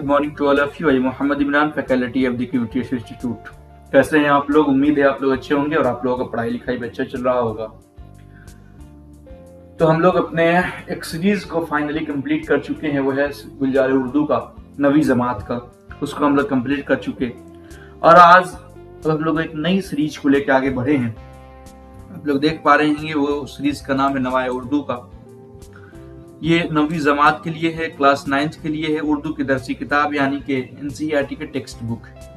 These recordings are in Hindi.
Good morning to all of you. I Mohammed Imran, faculty of the QTS institute. कैसे हैं आप लोग? उम्मीद है आप लोग अच्छे होंगे और आप लोगों का पढ़ाई लिखाई भी अच्छा चल रहा होगा। तो हम लोग अपने एक सीरीज को फाइनली कंप्लीट कर चुके हैं, वो है गुलजार उर्दू का, नवी जमात का। उसको हम लोग कंप्लीट कर चुके और आज अब हम लोग एक नई सीरीज को लेकर आगे बढ़े हैं। आप लोग देख पा रहे हैं वो सीरीज का नाम है नवाए उर्दू का। ये नवी जमात के लिए है, क्लास 9th के लिए है, उर्दू की दरसी किताब यानी कि एनसीईआरटी के टेक्स्ट बुक है।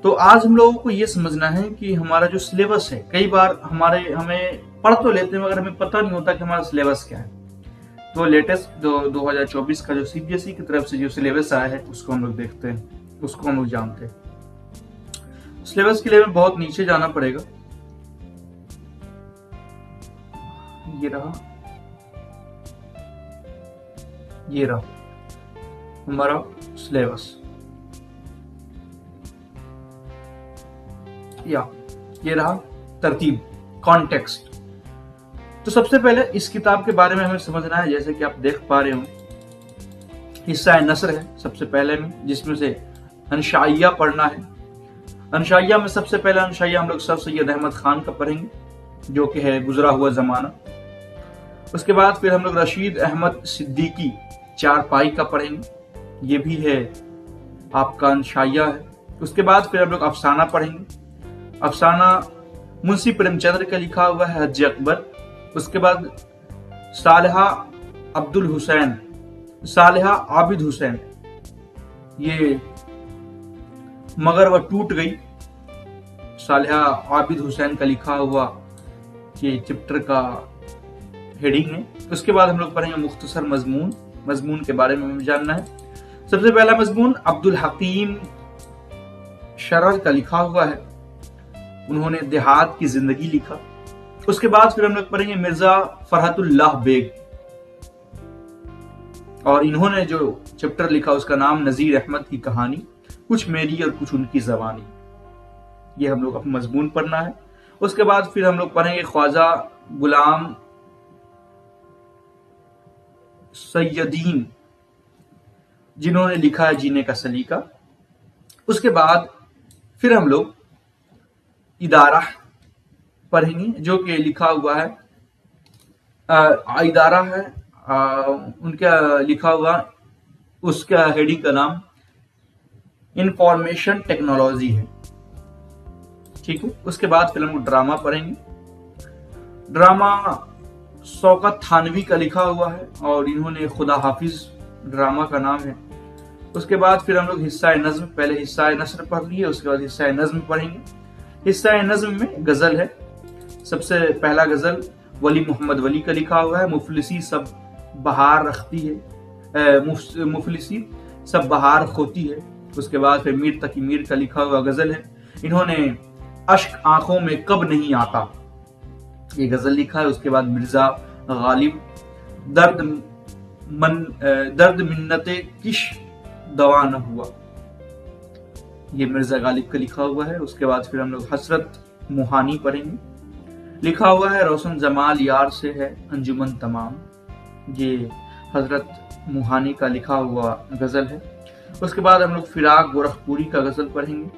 तो आज हम लोगों को ये समझना है कि हमारा जो सिलेबस है, कई बार हमें पढ़ तो लेते हैं मगर हमें पता नहीं होता कि हमारा सिलेबस क्या है। तो लेटेस्ट 2024 का जो सीबीएसई की तरफ से जो सिलेबस आया है उसको हम लोग देखते हैं, उसको हम लोग जानते हैं। सिलेबस के लिए हमें बहुत नीचे जाना पड़ेगा। ये रहा हमारा सिलेबस, या ये रहा तरतीब, कॉन्टेक्स्ट। तो सबसे पहले इस किताब के बारे में हमें समझना है। जैसे कि आप देख पा रहे हो, हिस्सा नसर है सबसे पहले में, जिसमें से अनशाइया पढ़ना है। अनशाइया में सबसे पहले अनशाइया हम लोग सर सैयद अहमद खान का पढ़ेंगे, जो कि है गुजरा हुआ जमाना। उसके बाद फिर हम लोग रशीद अहमद सिद्दीकी चारपाई का पढ़ेंगे, ये भी है आपका अनशाइया है। उसके बाद फिर हम लोग अफसाना पढ़ेंगे। अफसाना मुंशी प्रेमचंद्र का लिखा हुआ है, हज अकबर। उसके बाद सालेहा आबिद हुसैन, ये मगर वह टूट गई, सालेहा आबिद हुसैन का लिखा हुआ ये चैप्टर का हेडिंग है। उसके बाद हम लोग पढ़ेंगे मुख्तसर मजमून के बारे में हमें जानना है। सबसे पहला मजमून अब्दुल हकीम शरर का लिखा हुआ है, उन्होंने देहात की जिंदगी लिखा। उसके बाद फिर हम लोग पढ़ेंगे मिर्जा फरहतुल्लाह बेग, और इन्होंने जो चैप्टर लिखा उसका नाम नजीर अहमद की कहानी, कुछ मेरी और कुछ उनकी जबानी। ये हम लोग अपना मजमून पढ़ना है। उसके बाद फिर हम लोग पढ़ेंगे ख्वाजा गुलाम सैयदीन, जिन्होंने लिखा है जीने का सलीका। उसके बाद फिर हम लोग इदारा पढ़ेंगे, जो कि लिखा हुआ है इदारा है, उनका लिखा हुआ, उसका हेडिंग का नाम इंफॉर्मेशन टेक्नोलॉजी है। ठीक है। उसके बाद फिर हम लोग ड्रामा पढ़ेंगे। ड्रामा शौकत थानवी का लिखा हुआ है और इन्होंने खुदा हाफिज ड्रामा का नाम है। उसके बाद फिर हम लोग हिस्सा नज्म, पहले हिस्सा नसर पढ़ लिए, उसके बाद हिस्सा नज्म पढ़ेंगे। हिस्सा नज्म में गजल है। सबसे पहला गजल वली मोहम्मद वली का लिखा हुआ है, मुफलिसी सब बहार रखती है, मुफलिसी सब बहार खोती है। उसके बाद फिर मीर तकी मीर का लिखा हुआ गजल है, इन्होंने अश्क आंखों में कब नहीं आता, ये गजल लिखा है। उसके बाद मिर्जा गालिब दर्द मिन्नते किश दवा न हुआ, ये मिर्जा गालिब का लिखा हुआ है। उसके बाद फिर हम लोग हसरत मुहानी पढ़ेंगे, लिखा हुआ है रोशन जमाल यार से है अंजुमन तमाम, ये हजरत मुहानी का लिखा हुआ गजल है। उसके बाद हम लोग फिराक गोरखपुरी का गजल पढ़ेंगे,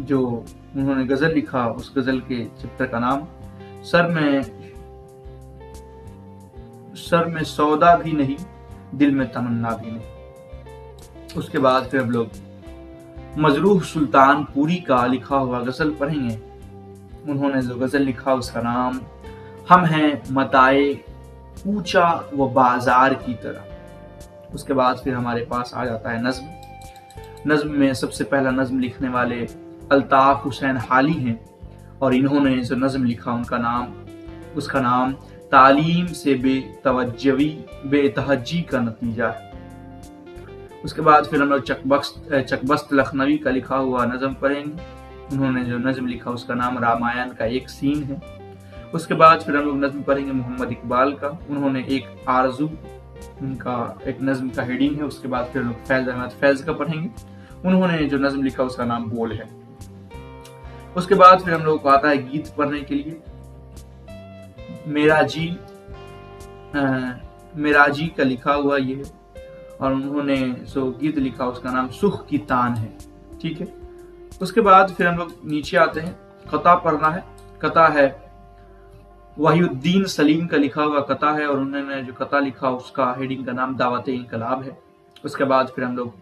जो उन्होंने गजल लिखा, उस गजल के चैप्टर का नाम सर में सौदा भी नहीं, दिल में तमन्ना भी नहीं। उसके बाद फिर हम लोग मजरूह सुल्तानपुरी का लिखा हुआ गजल पढ़ेंगे, उन्होंने जो गजल लिखा उसका नाम हम हैं मताए ऊंचा व बाजार की तरह। उसके बाद फिर हमारे पास आ जाता है नज्म। नज्म में सबसे पहला नज्म लिखने वाले अल्ताफ हुसैन हाली हैं और इन्होंने जो नज्म लिखा उसका नाम तालीम से बेतहज्जी का नतीजा है। उसके बाद फिर हम लोग चकबस्त लखनवी का लिखा हुआ नज्म पढ़ेंगे, उन्होंने जो नज्म लिखा उसका नाम रामायण का एक सीन है। उसके बाद फिर हम लोग नज्म पढ़ेंगे मोहम्मद इकबाल का, उन्होंने एक आरजू, उनका एक नज्म का हेडिंग है। उसके बाद फिर हम लोग फैज अहमद फैज का पढ़ेंगे, उन्होंने जो नज्म लिखा उसका नाम बोल है। उसके बाद फिर हम लोग को आता है गीत पढ़ने के लिए, मेरा जी का लिखा हुआ ये है, और उन्होंने जो गीत लिखा उसका नाम सुख की तान है। ठीक है, उसके बाद फिर हम लोग नीचे आते हैं, कता पढ़ना है। कता है वहीउद्दीन सलीम का लिखा हुआ कता है, और उन्होंने जो कता लिखा उसका हेडिंग का नाम दावते इनकलाब है। उसके बाद फिर हम लोग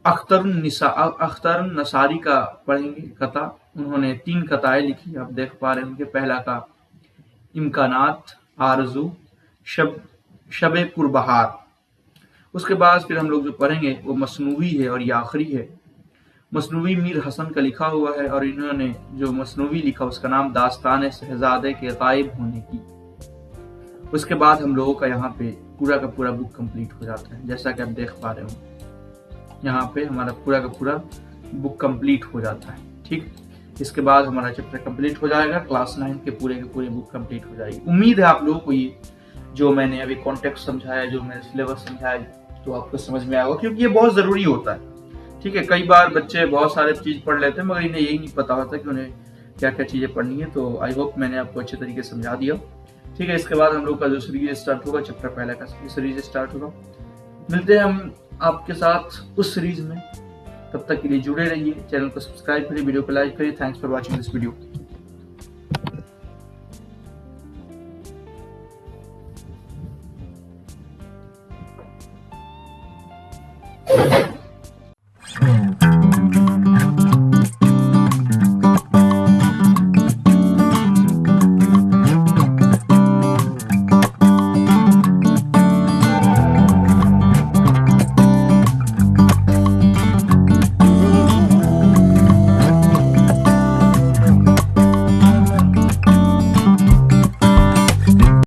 अख्तर नसारी का पढ़ेंगे कता। उन्होंने 3 कताएं लिखी, आप देख पा रहे हैं उनके। पहला का इम्कानात, आरजू, शबे पुरबहार। उसके बाद फिर हम लोग जो पढ़ेंगे वो मसनूवी है, और ये आखिरी है। मसनूवी मीर हसन का लिखा हुआ है, और इन्होंने जो मसनूवी लिखा उसका नाम दास्तान शहजादे के गायब होने की। उसके बाद हम लोगों का यहाँ पे पूरा का पूरा बुक कंप्लीट हो जाता है, जैसा कि आप देख पा रहे हो यहाँ पे हमारा पूरा का पूरा बुक कंप्लीट हो जाता है। ठीक, इसके बाद हमारा चैप्टर कंप्लीट हो जाएगा, क्लास 9 के पूरे बुक कंप्लीट हो जाएगी। उम्मीद है आप लोगों को ये जो मैंने अभी कॉन्टेक्स्ट समझाया, जो मैंने सिलेबस समझाया, तो आपको समझ में आएगा, क्योंकि ये बहुत जरूरी होता है। ठीक है, कई बार बच्चे बहुत सारे चीज पढ़ लेते हैं मगर इन्हें यही नहीं पता होता कि उन्हें क्या क्या चीजें पढ़नी है। तो आई होप मैंने आपको अच्छे तरीके से समझा दिया। ठीक है, इसके बाद हम लोग का जो सीरीज स्टार्ट होगा, चैप्टर पहला का सीरीज स्टार्ट होगा। मिलते हैं हम आपके साथ उस सीरीज में, तब तक के लिए जुड़े रहिए, चैनल को सब्सक्राइब करिए, वीडियो को लाइक करिए। Thanks for watching this video.